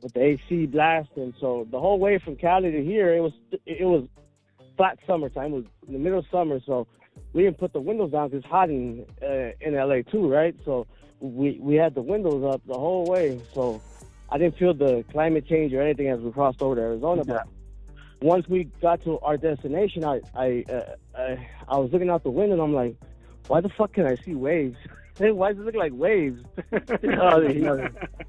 with the AC blasting. So the whole way from Cali to here, it was flat summertime. It was in the middle of summer, so we didn't put the windows down because it's hot in LA too, right? So we had the windows up the whole way. So I didn't feel the climate change or anything as we crossed over to Arizona. But once we got to our destination, I was looking out the window and I'm like, why the fuck can I see waves? Why does it look like waves?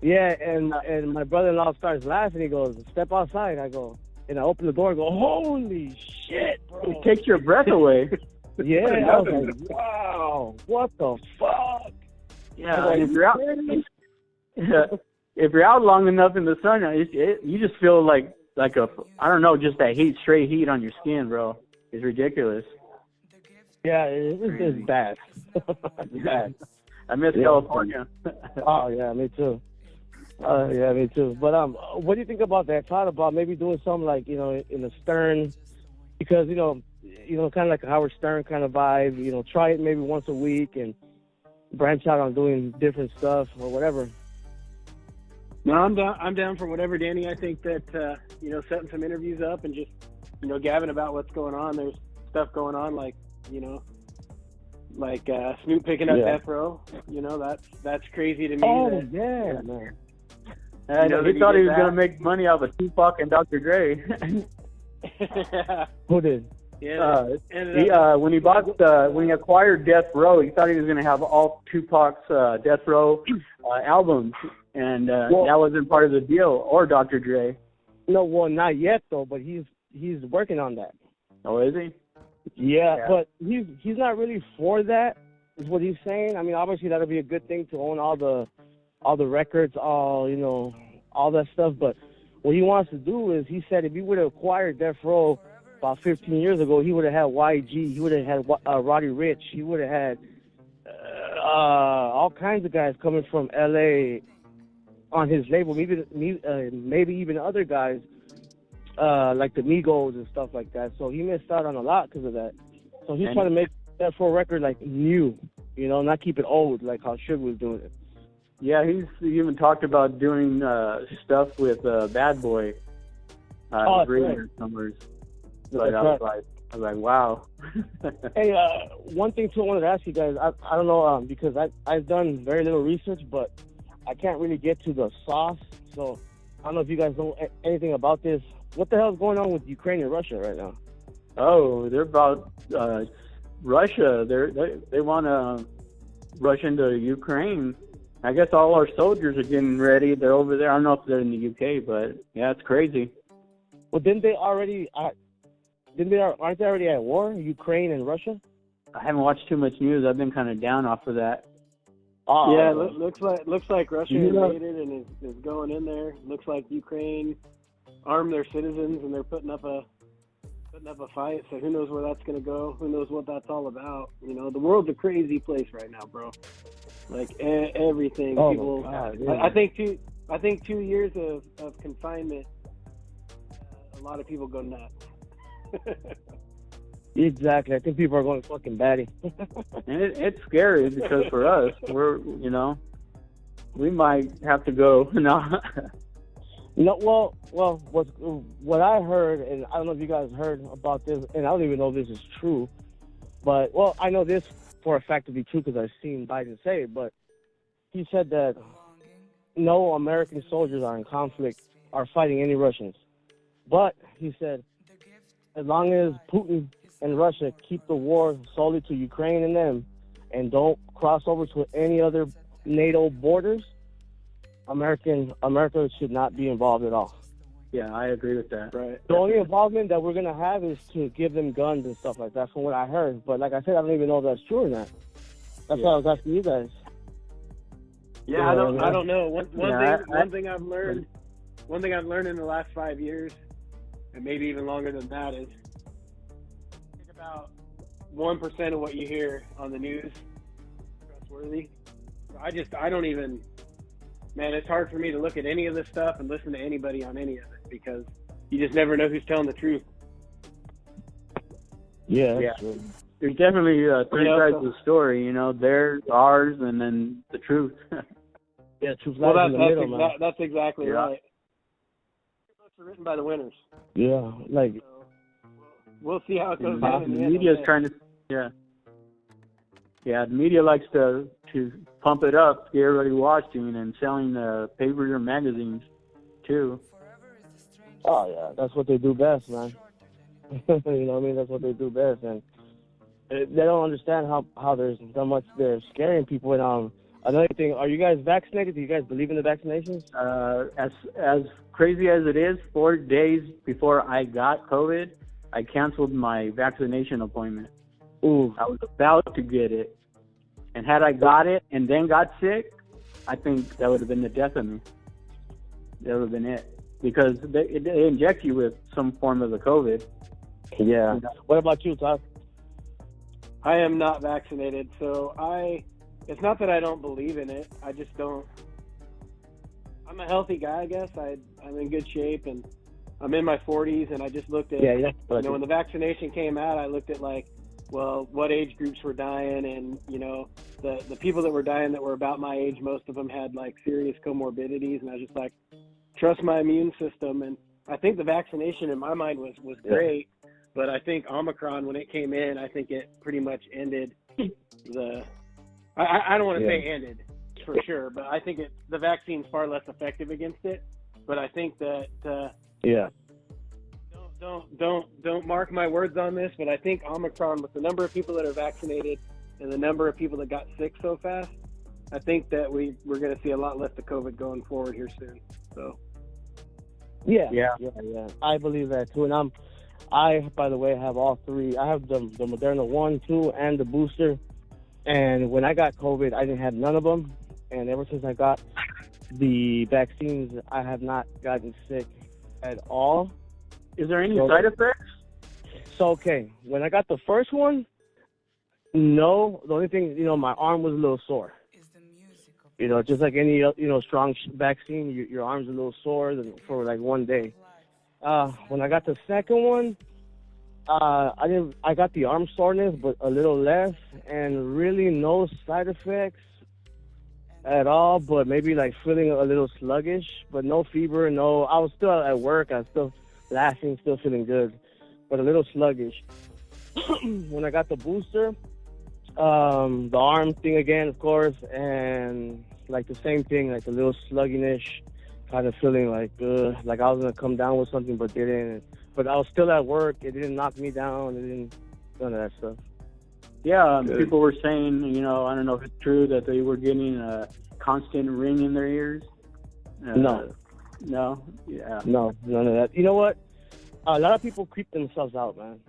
Yeah, and my brother-in-law starts laughing. He goes, step outside. I go, and I open the door and go, holy shit, bro. It takes your breath away. Yeah, I was like, wow, what the fuck? Yeah, if you're out long enough in the sun, you just feel like I don't know, just that straight heat on your skin, bro. It's ridiculous. Yeah, it's bad. It's bad. I miss California. Oh, yeah, me too. Yeah, me too. But what do you think about that? Thought about maybe doing something like, in the Stern, because, kind of like a Howard Stern kind of vibe, try it maybe once a week and branch out on doing different stuff or whatever. No, I'm down for whatever, Danny. I think that, setting some interviews up and just, gabbing about what's going on. There's stuff going on like Snoop picking up Death Row. That's crazy to me. Oh, yeah, man. He thought he was going to make money off of Tupac and Dr. Dre. Who did? Yeah. When he acquired Death Row, he thought he was going to have all Tupac's Death Row albums, and that wasn't part of the deal, or Dr. Dre. No, well, not yet though, but he's working on that. Oh, is he? Yeah, but he's not really for that. is what he's saying. I mean, obviously that'll be a good thing to own all the records, all that stuff. But what he wants to do is, he said, if he would have acquired Death Row about 15 years ago, he would have had YG, he would have had Roddy Ricch, he would have had all kinds of guys coming from LA on his label, maybe even other guys like the Migos and stuff like that. So he missed out on a lot because of that. So he's trying to make that full record like new, not keep it old like how Suge was doing it. Yeah, he's even talked about doing stuff with Bad Boy. Or somewhere. But I was like, wow. Hey, one thing too I wanted to ask you guys, I don't know, because I've done very little research, but I can't really get to the sauce. So I don't know if you guys know anything about this. What the hell is going on with Ukraine and Russia right now? Oh, they're about Russia. They want to rush into Ukraine. I guess all our soldiers are getting ready. They're over there. I don't know if they're in the UK, but yeah, it's crazy. Well, aren't they already at war, Ukraine and Russia? I haven't watched too much news. I've been kind of down off of that. Oh, yeah, looks like Russia invaded and is going in there. Looks like Ukraine armed their citizens and they're putting up a fight. So who knows where that's going to go? Who knows what that's all about? The world's a crazy place right now, bro. Like everything. Oh, people. God, yeah. I think 2 years of confinement. A lot of people go nuts. Exactly. I think people are going fucking batty. And it's scary because for us, we might have to go. No, well, what I heard, and I don't know if you guys heard about this, and I don't even know if this is true, but, well, I know this for a fact to be true because I've seen Biden say it, but he said that no American soldiers are fighting any Russians. But, he said, as long as Putin and Russia keep the war solely to Ukraine and them and don't cross over to any other NATO borders, America should not be involved at all. Yeah, I agree with that. Right. The only involvement that we're going to have is to give them guns and stuff like that, from what I heard. But like I said, I don't even know if that's true or not. That's why I was asking you guys. Yeah, I don't know. One thing I've learned in the last 5 years, and maybe even longer than that, is think about 1% of what you hear on the news trustworthy. I don't even, man, it's hard for me to look at any of this stuff and listen to anybody on any of it because you just never know who's telling the truth. Yeah. There's definitely three sides of the story, theirs, ours, and then the truth. Yeah, truth lies in the middle, man. That's exactly right. Books are written by the winners. Yeah, like. So, we'll see how it goes. The media is trying to, the media likes to pump it up, get everybody watching, and selling papers or magazines too. Oh yeah, that's what they do best, man. You know what I mean? That's what they do best, and they don't understand how there's so much they're scaring people. And another thing, are you guys vaccinated? Do you guys believe in the vaccinations? As crazy as it is, 4 days before I got COVID, I canceled my vaccination appointment. Ooh. I was about to get it. And had I got it and then got sick, I think that would have been the death of me. That would have been it. Because they inject you with some form of the COVID. Yeah. What about you, Todd? I am not vaccinated, so it's not that I don't believe in it. I just don't. I'm a healthy guy, I guess. I'm in good shape, and I'm in my 40s, and I just looked at, when the vaccination came out, I looked at what age groups were dying, and, the people that were dying that were about my age, most of them had serious comorbidities, and I was just like, trust my immune system. And I think the vaccination in my mind was great, but I think Omicron, when it came in, I think it pretty much ended I don't want to say ended for sure, but I think the vaccine's far less effective against it. But I think that don't mark my words on this, but I think Omicron, with the number of people that are vaccinated and the number of people that got sick so fast, I think that we're going to see a lot less of COVID going forward here soon. So yeah. I believe that too, and I by the way have all three. I have the Moderna 1, 2, and the booster. And when I got COVID, I didn't have none of them. And ever since I got the vaccines, I have not gotten sick at all. Is there any side effects? So, okay, when I got the first one, no. The only thing, my arm was a little sore. Just like any, strong vaccine, your arm's a little sore for like one day. When I got the second one, I got the arm soreness, but a little less, and really no side effects at all, but maybe like feeling a little sluggish, but no fever, no. I was still at work. I was still laughing, still feeling good, but a little sluggish. When I got the booster, the arm thing again, of course, and like the same thing, like a little sluggish, kind of feeling like I was gonna come down with something, but didn't. But I was still at work. It didn't knock me down. It didn't, none of that stuff. Yeah, people were saying, I don't know if it's true, that they were getting a constant ring in their ears. No. No? Yeah. No, none of that. You know what? A lot of people creep themselves out, man.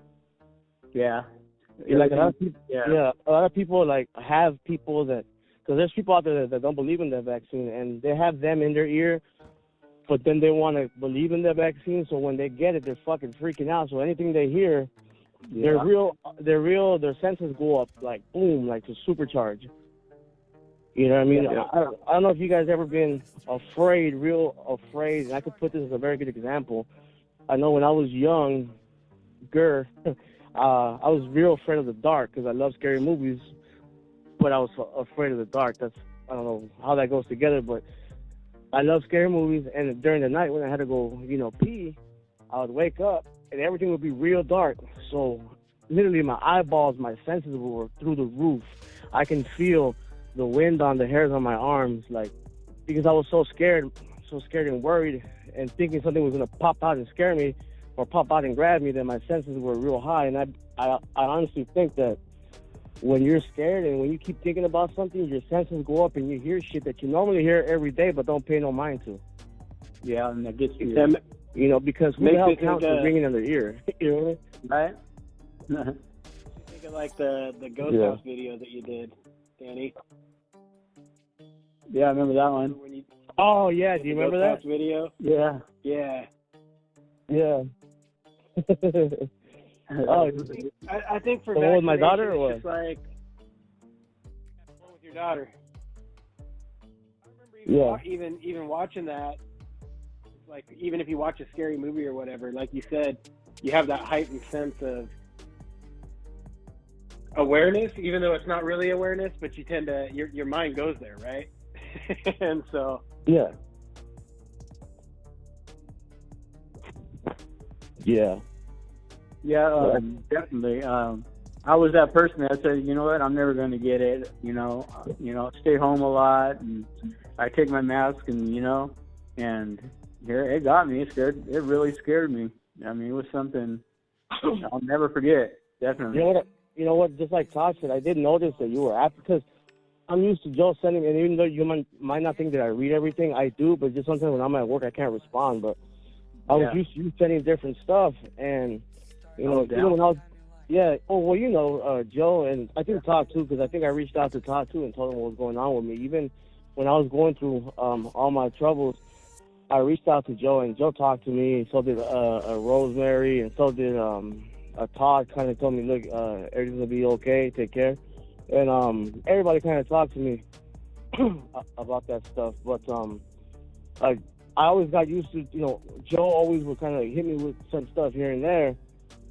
Yeah. Like a lot of people, a lot of people like have people that, because there's people out there that don't believe in the vaccine, and they have them in their ear, but then they want to believe in the vaccine, so when they get it, they're fucking freaking out. So anything they hear, their senses go up like boom, like to supercharge. You know what I mean? Yeah. I don't know if you guys ever been afraid, real afraid, and I could put this as a very good example. I know when I was younger, I was real afraid of the dark because I love scary movies, but I was afraid of the dark. I don't know how that goes together, but I love scary movies, and during the night when I had to go, pee, I would wake up and everything would be real dark. So literally my eyeballs, my senses were through the roof. I can feel the wind on the hairs on my arms, like, because I was so scared and worried and thinking something was going to pop out and scare me or pop out and grab me, that my senses were real high. And I honestly think that when you're scared and when you keep thinking about something, your senses go up and you hear shit that you normally hear every day but don't pay no mind to. Yeah, and that gets you. Because who the hell counts for ringing in their ear? You know what I mean? Right? Think of like the ghost house video that you did, Danny. Yeah, I remember that one. Oh, yeah. Do you remember that video? Yeah. Yeah. Yeah. I think for the one with my daughter, or what? Just like the one with your daughter. I remember even watching that. Like, even if you watch a scary movie or whatever, like you said, you have that heightened sense of awareness, even though it's not really awareness, but you tend to, your mind goes there, right? And so. Yeah. Yeah. Yeah, definitely. I was that person that said, you know what, I'm never going to get it. Stay home a lot, and I take my mask, and and here it got me. It really scared me. I mean, it was something I'll never forget. Definitely. You know what? Just like Todd said, I did notice that you were after, because I'm used to Joe sending, and even though you might not think that I read everything, I do. But just sometimes when I'm at work, I can't respond. But I was used to you sending different stuff, and when I was, Joe, and I think Todd too, because I think I reached out to Todd too and told him what was going on with me. Even when I was going through all my troubles, I reached out to Joe, and Joe talked to me, and so did Rosemary, and so did Todd. Kind of told me, look, everything's gonna be okay, take care, and everybody kind of talked to me about that stuff. But I always got used to, Joe always would kind of hit me with some stuff here and there,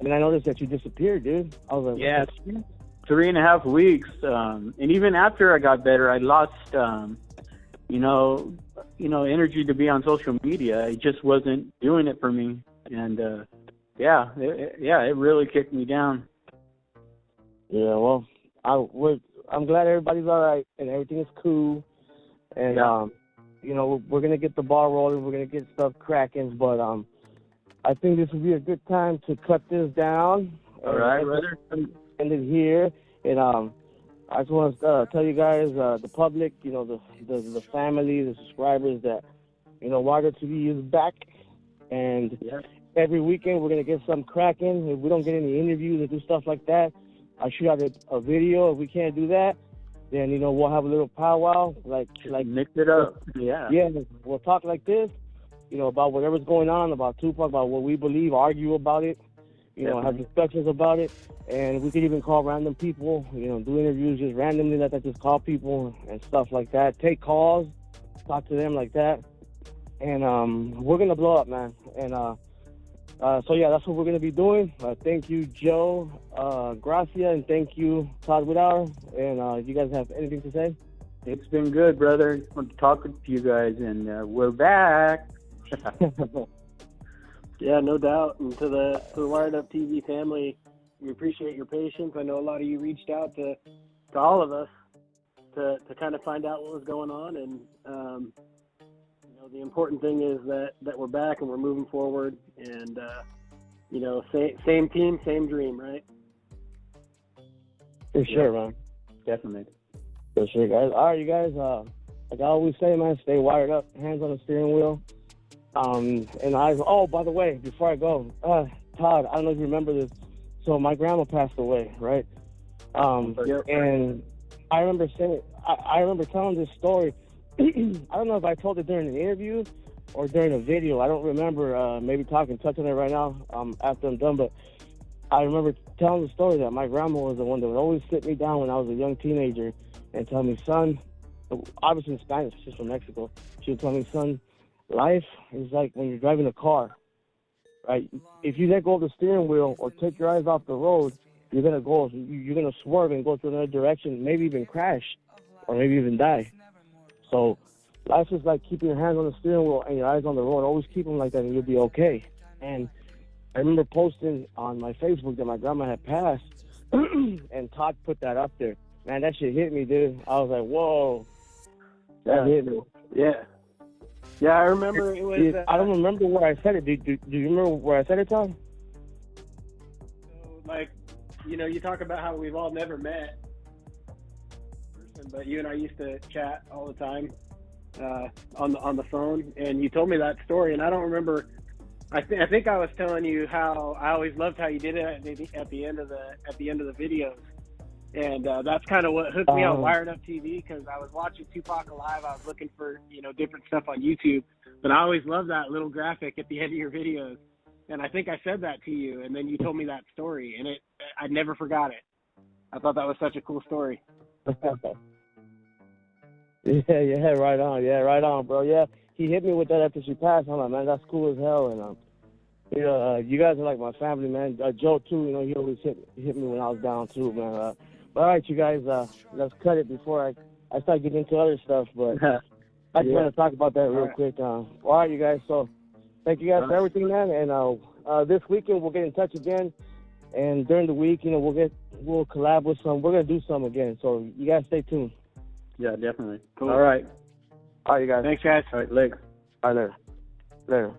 and then I noticed that you disappeared, dude. I was like, yeah, 3.5 weeks, and even after I got better, I lost, energy to be on social media. It just wasn't doing it for me, and it really kicked me down. Yeah, well, I'm glad everybody's all right and everything is cool, and we're gonna get the ball rolling. We're gonna get stuff cracking, but I think this would be a good time to cut this down. All right, brother. End it here, and I just want to tell you guys, the public, the family, the subscribers, that Wider TV is back, and every weekend we're gonna get some cracking. If we don't get any interviews and do stuff like that, I shoot out a video. If we can't do that, then, you know, we'll have a little powwow, like mix it up. Yeah. Yeah, we'll talk like this, you know, about whatever's going on, about Tupac, about what we believe, argue about it, you know, have discussions about it, and we could even call random people, you know, do interviews just randomly, like that, just call people and stuff like that, take calls, talk to them like that, and we're gonna blow up, man, and so yeah, that's what we're gonna be doing. Thank you, Joe, Garcia, and thank you, Todd Whitauer, and you guys have anything to say? It's been good, brother. I'm talking to you guys, and we're back. Yeah, no doubt. And to the Wired Up TV family, we appreciate your patience. I know a lot of you reached out to all of us to kind of find out what was going on. And, you know, the important thing is that we're back and we're moving forward. And, you know, same team, same dream, right? For sure, man. Definitely. For sure, guys. All right, you guys, like I always say, man, stay wired up, hands on the steering wheel. And by the way, before I go, Todd, I don't know if you remember this. So my grandma passed away, right? And I remember I remember telling this story. I don't know if I told it during an interview or during a video. I don't remember, maybe touching it right now after I'm done. But I remember telling the story that my grandma was the one that would always sit me down when I was a young teenager and tell me, son, obviously in Spanish, she's from Mexico. She would tell me, son, life is like when you're driving a car, right? If you let go of the steering wheel or take your eyes off the road, you're gonna swerve and go to another direction, maybe even crash, or maybe even die. So life is like keeping your hands on the steering wheel and your eyes on the road. Always keep them like that, and you'll be okay. And I remember posting on my Facebook that my grandma had passed, and Todd put that up there. Man, that shit hit me, dude. I was like, whoa, that hit me. Yeah. Yeah, I remember it was... I don't remember where I said it. Do you remember where I said it, Tom? So, like, you know, you talk about how we've all never met, but you and I used to chat all the time on the phone, and you told me that story, and I don't remember... I think I was telling you how I always loved how you did it at the end of the videos. And that's kind of what hooked me on Wired Up TV, because I was watching Tupac Alive. I was looking for, you know, different stuff on YouTube. But I always loved that little graphic at the end of your videos. And I think I said that to you, and then you told me that story. And I never forgot it. I thought that was such a cool story. Yeah, right on. Yeah, right on, bro. Yeah, he hit me with that after she passed. I'm like, man, that's cool as hell. And, you know, you guys are like my family, man. Joe, too, you know, he always hit me when I was down, too, man. All right, you guys, let's cut it before I start getting into other stuff. But I just want to talk about that real quick. All right, you guys. So thank you guys for everything, man. And this weekend we'll get in touch again. And during the week, you know, we'll collab with some. We're gonna do some again. So you guys stay tuned. Yeah, definitely. Cool. All right. All right, you guys. Thanks, guys. All right, later. All right, later.